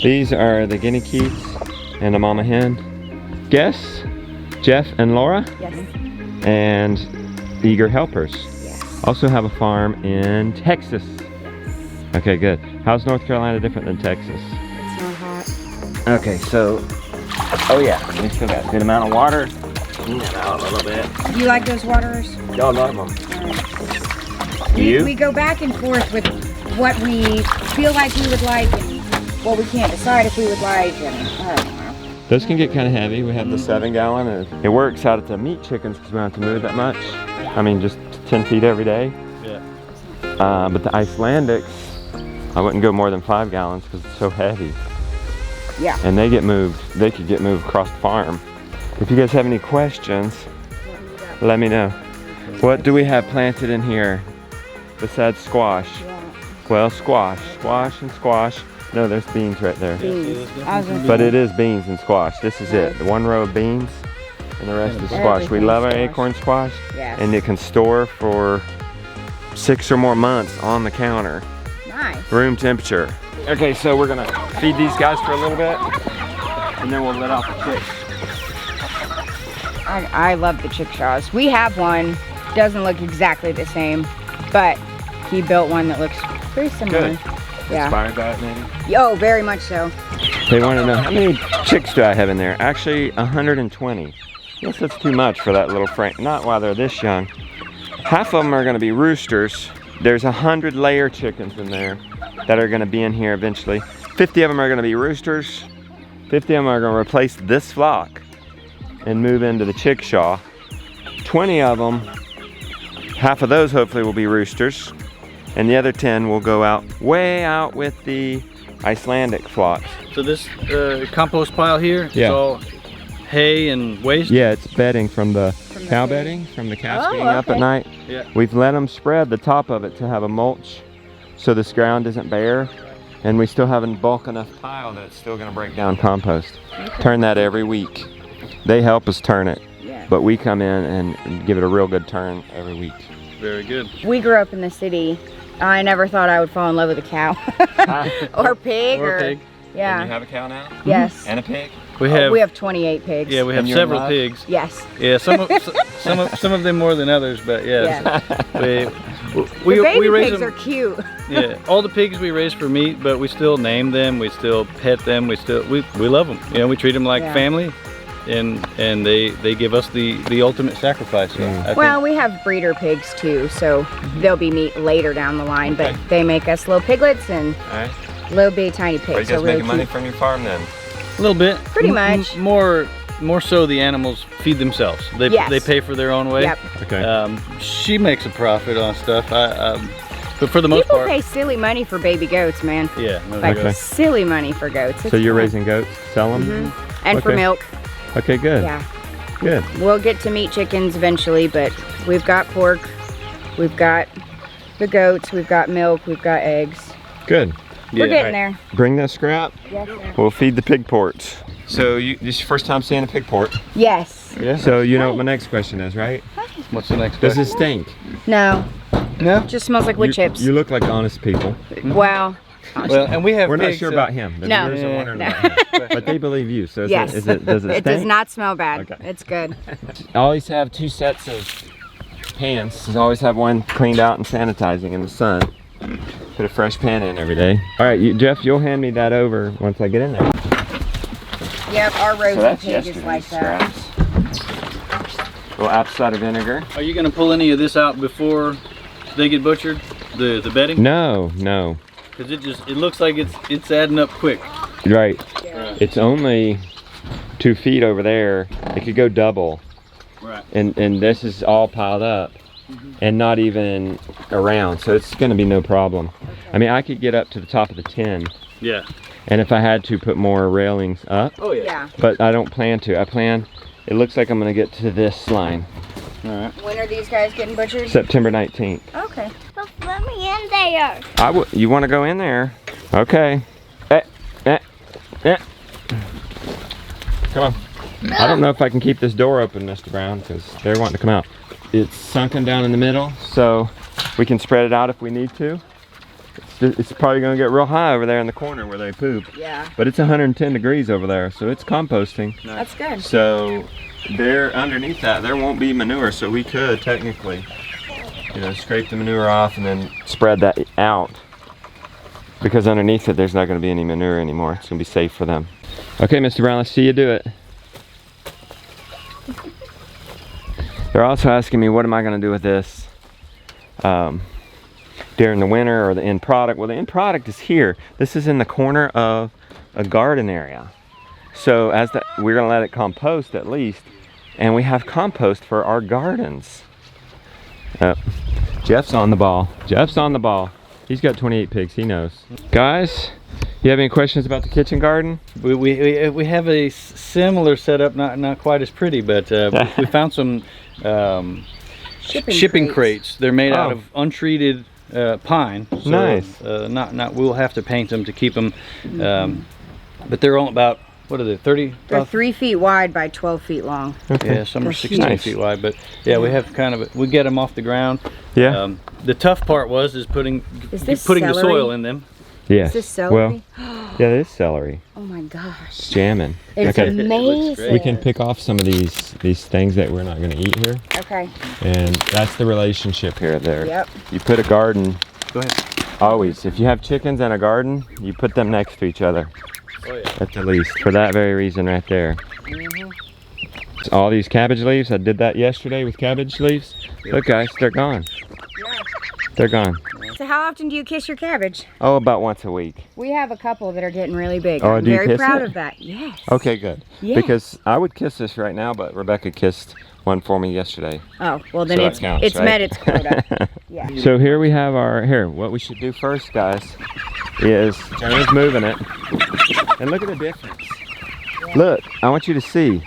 These are the guinea geese and the mama hen. Guess, Jeff and Laura? Yes. And eager helpers. Yes. Also have a farm in Texas. Okay, good. How's North Carolina different than Texas? It's not hot. Okay, so, oh yeah, we still got a good amount of water. Clean it out a little bit. Do you like those waterers? Y'all love them. We go back and forth with what we feel like we would like and what we can't decide if we would like. And I don't know. Those can get kind of heavy. We have the 7-gallon, and it works out at the meat chickens because we don't have to move that much. I mean, just 10 feet every day. Yeah. But the Icelandics, I wouldn't go more than 5 gallons because it's so heavy. Yeah. And they get moved. They could get moved across the farm. If you guys have any questions, let me know. What do we have planted in here besides squash? Well, squash and squash. No, there's beans right there. Beans. But it is beans and squash. This is it. One row of beans and the rest is squash. We love our acorn squash. Yes. And it can store for 6 or more months on the counter. Nice. Room temperature. Okay, so we're gonna feed these guys for a little bit and then we'll let off the chicks. I love the chickshaws. We have one. Doesn't look exactly the same, but he built one that looks pretty similar. Good. Yeah. Inspired by it maybe? Oh, very much so. They want to know how many chicks do I have in there? Actually, 120. Guess that's too much for that little frame. Not while they're this young. Half of them are going to be roosters. There's 100 layer chickens in there that are going to be in here eventually. 50 of them are going to be roosters. 50 of them are going to replace this flock and move into the chickshaw. 20 of them, half of those hopefully will be roosters. And the other 10 will go out, way out with the Icelandic flocks. So this compost pile here, Yeah. it's all hay and waste? Yeah, it's bedding from the cow bedding, from the cows being up at night. Yeah. We've let them spread the top of it to have a mulch so this ground isn't bare. And we still have a bulk enough pile that it's still gonna break down compost. Turn that every week. They help us turn it, Yeah. but we come in and give it a real good turn every week. Very good. We grew up in the city. I never thought I would fall in love with a cow. or pig. Or a pig. Yeah. And you have a cow now? Yes. And a pig? We have, we have 28 pigs. yeah, we have And you're in several love? pigs. Yes. Yeah, some of them more than others, but yes. Yeah. We The baby raise pigs them. are cute. Yeah, all the pigs we raise for meat, but we still name them, we still pet them, we love them. You know, we treat them like Yeah. family, and they give us the ultimate sacrifice. So I Well, think, we have breeder pigs too, so they'll be meat later down the line. But they make us little piglets and All right. little bitty tiny Are you pigs. guys So really making money cute. from your farm then? a little bit. Pretty much. More so the animals feed themselves. They Yes. they pay for their own way. Yep. Okay. She makes a profit on stuff. But for the most People part, pay silly money for baby goats, man. yeah. No, Like Okay. silly money for goats. So It's you're fun. raising goats, sell them? And for Okay. milk. Okay, good. Yeah. Good. We'll get to meat chickens eventually, but we've got pork, we've got the goats, we've got milk, we've got eggs. Good. We're Yeah. getting there. Bring that scrap. Yes, sir. We'll feed the pig ports. So this is your first time seeing a pig port. Yes. Yeah. So you know what my next question is, right? What's the next Does question? it stink? No, No. just smells like wood chips. You look like honest people. Wow. Well, and we have We're not pigs, sure about him. The No. viewers are wondering No. about him. But they believe you. So Yes. does it It stink? does not smell bad. Okay. It's good. I always have 2 sets of pans. I always have one cleaned out and sanitizing in the sun. Put a fresh pan in every day. All right, Jeff, you'll hand me that over once I get in there. Yep, our rosy pig is like that. A little apple cider vinegar. Are you going to pull any of this out before they get butchered? The bedding? No. Because it looks like it's adding up quick. Right. Right. It's only 2 feet over there. It could go double. Right. And this is all piled up and not even around. So it's going to be no problem. I mean, I could get up to the top of the tin. Yeah. And if I had to put more railings up, Oh yeah. Yeah. but I don't plan to. It looks like I'm going to get to this line. All right. When are these guys getting butchered? September 19th. Okay. But let me in there. You want to go in there? Okay. Come on. I don't know if I can keep this door open, Mr. Brown, because they're wanting to come out. It's sunken down in the middle, so we can spread it out if we need to. It's it's probably gonna get real high over there in the corner where they poop. Yeah. But it's 110 degrees over there, so it's composting. That's good. So there, underneath that, there won't be manure, so we could technically, you know, scrape the manure off and then spread that out. Because underneath it, there's not gonna be any manure anymore. It's gonna be safe for them. Okay, Mr. Brown, let's see you do it. They're also asking me, what am I gonna do with this during the winter, or the end product? Well, the end product is here. This is in the corner of a garden area. So we're gonna let it compost at least, and we have compost for our gardens. Jeff's on the ball. Jeff's on the ball. He's got 28 pigs, he knows. Guys, you have any questions about the kitchen garden? We have a similar setup, not quite as pretty, but we found some shipping crates. They're made out of untreated pine. So, nice. We'll have to paint them to keep them, but they're all about, what are they, 30? They're 3 feet wide by 12 feet long. Okay. Yeah, some are 16 Nice. feet wide, but yeah, we have kind of, we get them off the ground. Yeah. The tough part is putting the celery? soil in them. Yes. Is this celery? Well, yeah, it is celery. Oh my gosh. Jamming. It's Okay. amazing. We can pick off some of these things that we're not going to eat here, Okay. and that's the relationship here. There. Yep. You put a garden. Go ahead. Always, if you have chickens and a garden, you put them next to each other. Oh yeah. At the least, for that very reason right there. All these cabbage leaves, I did that yesterday with cabbage leaves. Look guys, they're gone. They're gone. So how often do you kiss your cabbage? Oh, about once a week. We have a couple that are getting really big. Oh, I'm do you very kiss proud it? of that. Yes. Okay, good. Yeah. Because I would kiss this right now, but Rebecca kissed one for me yesterday. Oh, well then So that it's counts, right? met its quota. Yeah. So here we have what we should do first, guys, is Jonah's moving it. And look at the difference. Look, I want you to see.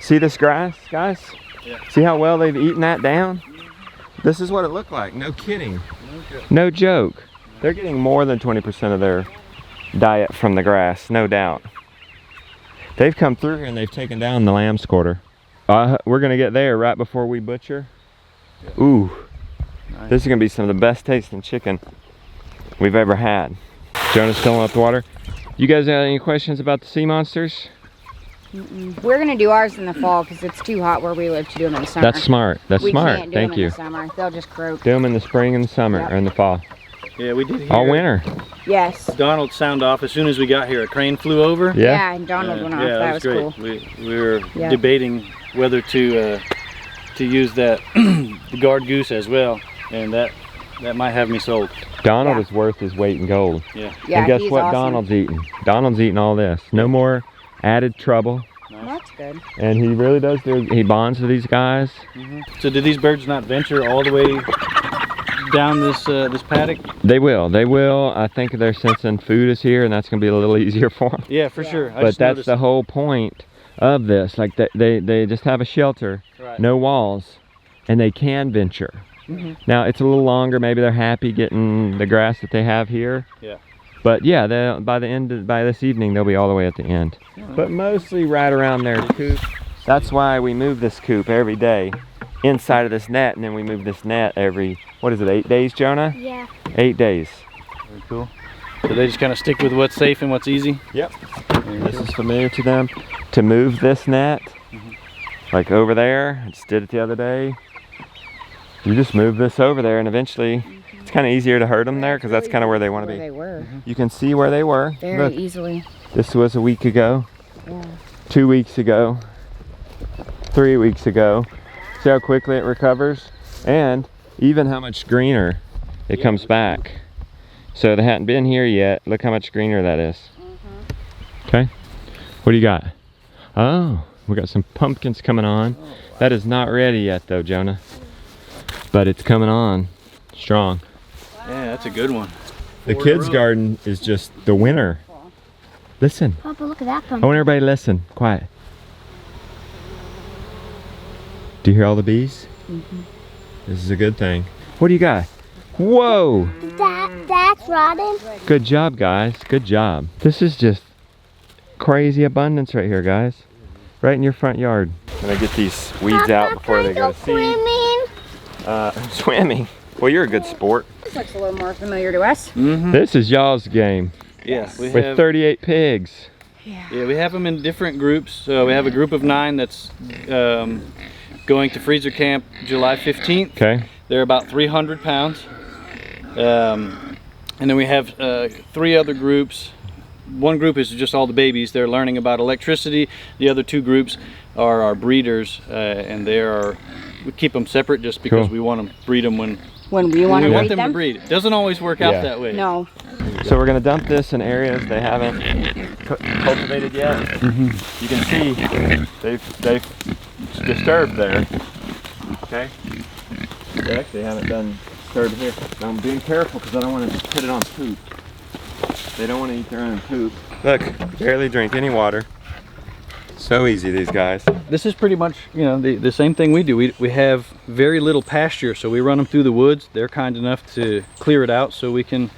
See this grass, guys? Yeah. See how well they've eaten that down? This is what it looked like, no kidding. No joke. They're getting more than 20% of their diet from the grass, no doubt. They've come through here and they've taken down the lamb's quarter. We're gonna get there right before we butcher. Ooh, Nice. this is gonna be some of the best tasting chicken we've ever had. Jonah's filling up the water. You guys have any questions about the sea monsters? We're gonna do ours in the fall because it's too hot where we live to do them in the summer. That's smart. That's we smart. can't do Thank them you. in the summer. They'll just croak. Do them in the spring and the summer, Yep. or in the fall. Yeah, we did hear All winter. Yes. Donald sound off as soon as we got here. A crane flew over. Yeah. And Donald went off. Yeah, that was great. cool. We were Yeah. debating whether to use that the guard goose as well, and that might have me sold. Donald Yeah. is worth his weight in gold. Yeah. Yeah, And guess he's what awesome. Donald's eating? Donald's eating all this. No more added trouble. That's good. And he really does he bonds with these guys. So did these birds not venture all the way down this paddock? They will. I think they're sensing food is here, and that's going to be a little easier for them. Yeah, for Yeah. sure. I But just that's noticed- the whole point of this. Like they just have a shelter, Right. no walls, and they can venture. Mhm. Now it's a little longer. Maybe they're happy getting the grass that they have here. Yeah. But yeah, by this evening, they'll be all the way at the end. But mostly right around their coop. That's why we move this coop every day inside of this net, and then we move this net every, what is it, 8 days, Jonah? Yeah. 8 days. Very cool. So they just kind of stick with what's safe and what's easy. Yep. This is familiar to them. To move this net, like over there, I just did it the other day. You just move this over there, and eventually it's kind of easier to hurt them there because that's kind of where they want to Where be. they were. You can see where they were. Very Look, easily. this was a week ago, Yeah. 2 weeks ago, 3 weeks ago. See how quickly it recovers, and even how much greener it comes back. So they hadn't been here yet. Look how much greener that is. Okay, what do you got? Oh, we got some pumpkins coming on. That is not ready yet though, Jonah, but it's coming on strong. Yeah, that's a good one. The Four in a kids' row. garden is just the winner. Listen. Papa, look at that I pumpkin. want everybody to listen. Quiet. Do you hear all the bees? This is a good thing. What do you got? Whoa! That's rotten. Good job, guys. Good job. This is just crazy abundance right here, guys. Right in your front yard. I'm gonna get these weeds out before they go to seed. Swimming. Swimming. Well, you're a good sport. This looks a little more familiar to us. Mm-hmm. This is y'all's game Yeah, we with have 38 pigs. Yeah, we have them in different groups. So we have a group of 9 that's going to freezer camp July 15th. Okay. They're about 300 pounds. And then we have 3 other groups. One group is just all the babies. They're learning about electricity. The other 2 groups are our breeders, and we keep them separate just because Cool. we want to breed them when We want we to want breed them them. to breed. It doesn't always work out Yeah. that way. No. So we're gonna dump this in areas they haven't cultivated yet. You can see they've disturbed there. Okay. They actually haven't done disturbed here. Now I'm being careful because I don't want to put it on poop. They don't want to eat their own poop. Look, barely drink any water. So easy, these guys. This is pretty much, you know, the same thing we do. We have very little pasture, so we run them through the woods. They're kind enough to clear it out so we can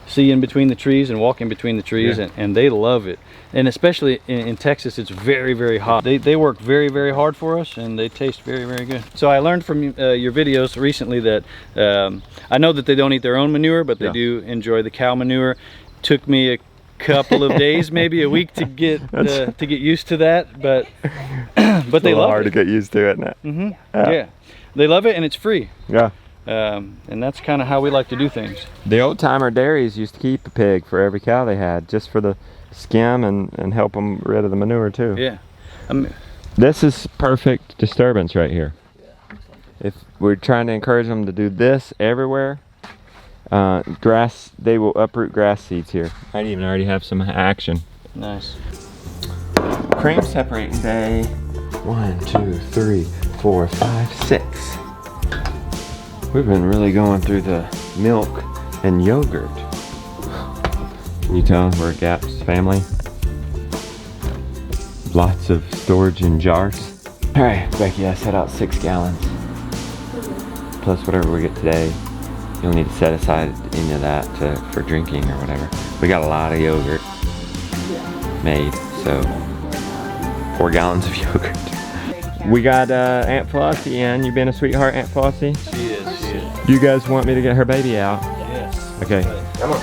see in between the trees and walk in between the trees, Yeah. and they love it. And especially in Texas, it's very, very hot. They work very, very hard for us, and they taste very, very good. So I learned from your videos recently that I know that they don't eat their own manure, but they Yeah. do enjoy the cow manure. Took me a couple of days, maybe a week to get used to that, but but they love hard it. to get used to it now. Yeah, they love it, and it's free. Yeah. And that's kind of how we like to do things. The old timer dairies used to keep a pig for every cow they had, just for the skim and help them rid of the manure too. Yeah, This is perfect disturbance right here. If we're trying to encourage them to do this everywhere, grass, they will uproot grass seeds here. Might even already have some action. nice. Cream separating day. 1, 2, 3, 4, 5, 6. We've been really going through the milk and yogurt. Can you tell we're a Gaps family? Lots of storage in jars. All right, Becky, I set out 6 gallons. Plus whatever we get today. You'll need to set aside any of that for drinking or whatever. We got a lot of yogurt made, so 4 gallons of yogurt. We got Aunt Flossie in. You been a sweetheart, Aunt Flossie? She is. Do you guys want me to get her baby out? Yes. Okay. Come on.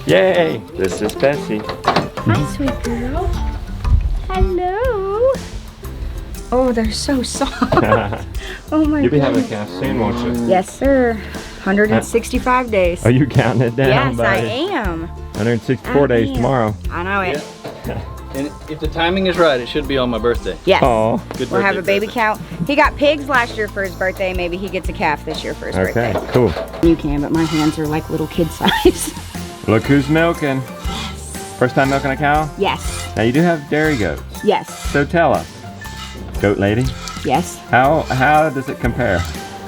Yay! This is Bessie. Hi, sweet girl. Hello. Oh, they're so soft. Oh my You'll be having a goodness. calf soon, won't you? Yes, sir. 165 days. Are you counting it down, Yes, I buddy? am. 164 I days am. tomorrow. I know it. And if the timing is right, it should be on my birthday. Yes. Oh, Good We'll have birthday a baby present. cow. He got pigs last year for his birthday. Maybe he gets a calf this year for his okay, birthday. cool. You can, but my hands are like little kid size. Look who's milking. First time milking a cow? Yes. Now you do have dairy goats, Yes. so tell us, goat lady, Yes. how does it compare?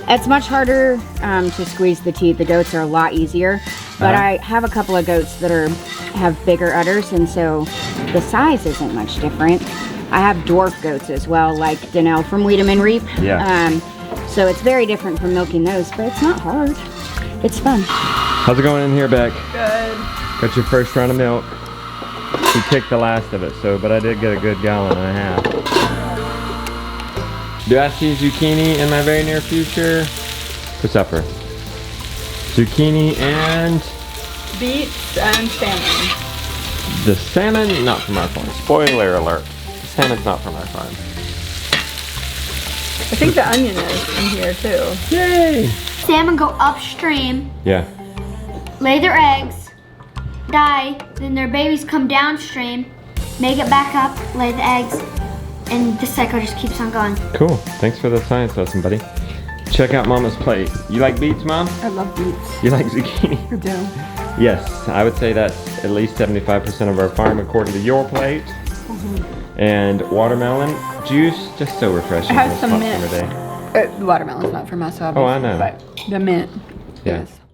It's much harder to squeeze the teeth. The goats are a lot easier, but Uh-huh. I have a couple of goats that have bigger udders, and so the size isn't much different. I have dwarf goats as well, like Danelle from Wiedemann Reap. Yeah. So it's very different from milking those, but it's not hard. It's fun. How's it going in here, Beck? Good. Got your first run of milk. You kicked the last of it, but I did get a good gallon and a half. Do I see zucchini in my very near future for supper? Zucchini and Beets and salmon. the salmon, not from our farm. Spoiler alert. The salmon's not from our farm. I think the onion is in here too. Yay! Salmon go upstream, Yeah. lay their eggs, die, then their babies come downstream, make it back up, lay the eggs, and the cycle just keeps on going. Cool. Thanks for the science lesson, buddy. Check out Mama's plate. You like beets, Mom? I love beets. You like zucchini? I do. Yes, I would say that's at least 75% of our farm according to your plate. And watermelon juice, just so refreshing. It has on a some hot mint. summer day. The watermelon's not from us, obviously. Oh, I know. But the mint. Yeah. Yes.